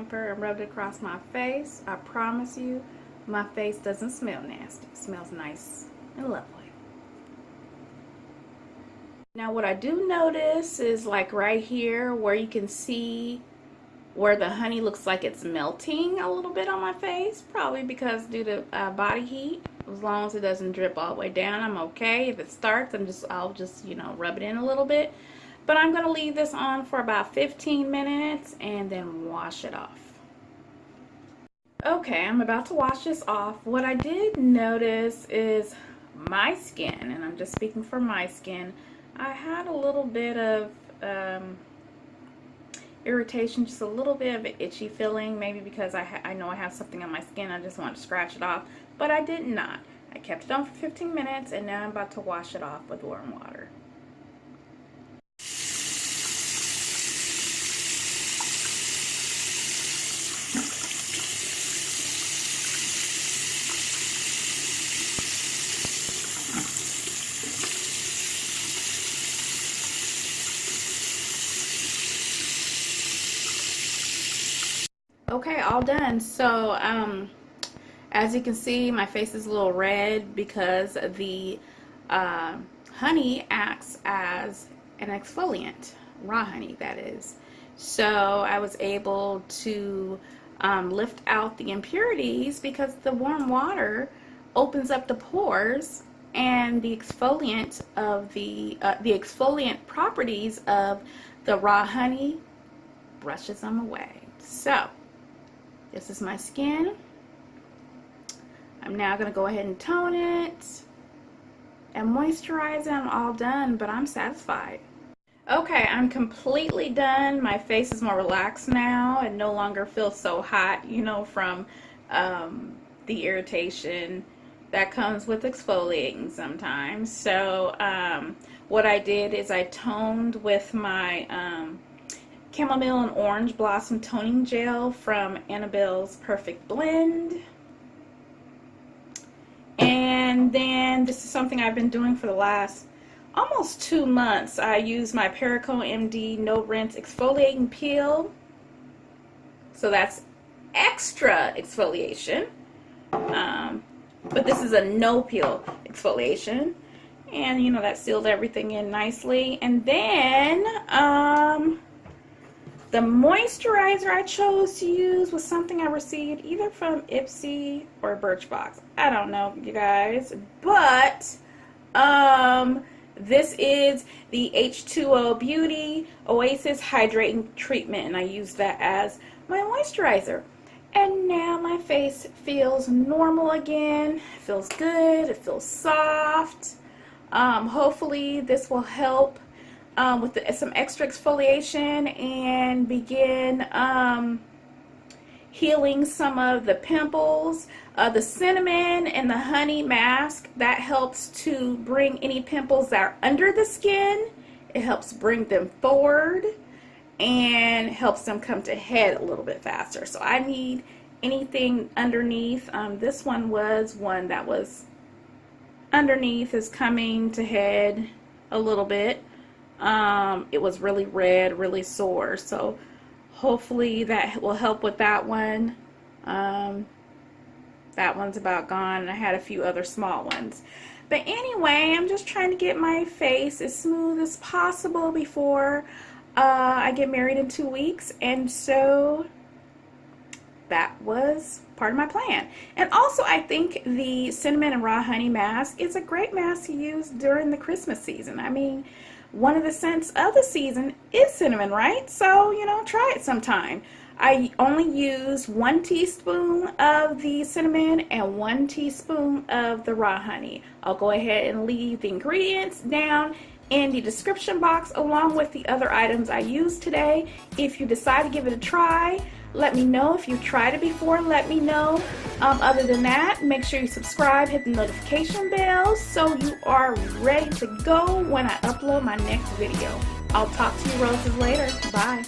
damper and rubbed it across my face. I promise you, my face doesn't smell nasty. It smells nice and lovely. Now what I do notice is like right here where you can see where the honey looks like it's melting a little bit on my face, probably because due to body heat. As long as it doesn't drip all the way down, I'm okay. If it starts, I'll just you know, rub it in a little bit. But I'm gonna leave this on for about 15 minutes and then wash it off. Okay, I'm about to wash this off. What I did notice is my skin, and I'm just speaking for my skin, I had a little bit of irritation, just a little bit of an itchy feeling, maybe because I know I have something on my skin. I just want to scratch it off, but I did not. I kept it on for 15 minutes, and now I'm about to wash it off with warm water. Okay, all done. So as you can see, my face is a little red because the honey acts as an exfoliant, raw honey that is. So I was able to lift out the impurities because the warm water opens up the pores, and the exfoliant of the exfoliant properties of the raw honey brushes them away. So this is my skin. I'm now going to go ahead and tone it and moisturize it. I'm all done, but I'm satisfied. Okay, I'm completely done. My face is more relaxed now and no longer feels so hot, you know, from the irritation that comes with exfoliating sometimes. So what I did is I toned with my Chamomile and Orange Blossom Toning Gel from Annabelle's Perfect Blend. And then this is something I've been doing for the last almost 2 months. I use my Perrione MD No Rinse Exfoliating Peel. So that's extra exfoliation. But this is a no peel exfoliation. And you know, that sealed everything in nicely. And then the moisturizer I chose to use was something I received either from Ipsy or Birchbox. I don't know, you guys. But this is the H2O Beauty Oasis Hydrating Treatment, and I use that as my moisturizer. And now my face feels normal again. It feels good. It feels soft. Hopefully this will help with some extra exfoliation and begin healing some of the pimples. The cinnamon and the honey mask, that helps to bring any pimples that are under the skin. It helps bring them forward and helps them come to head a little bit faster. So I need anything underneath. This one was one that was underneath, is coming to head a little bit. It was really red, really sore, so hopefully that will help with that one. That one's about gone, and I had a few other small ones. But anyway, I'm just trying to get my face as smooth as possible before I get married in 2 weeks, and so that was part of my plan. And also, I think the cinnamon and raw honey mask is a great mask to use during the Christmas season. I mean, one of the scents of the season is cinnamon, right? So, you know, try it sometime. I only use 1 teaspoon of the cinnamon and 1 teaspoon of the raw honey. I'll go ahead and leave the ingredients down in the description box along with the other items I used today. If you decide to give it a try, let me know. If you've tried it before, let me know. Other than that, make sure you subscribe, hit the notification bell so you are ready to go when I upload my next video. I'll talk to you roses later. Bye.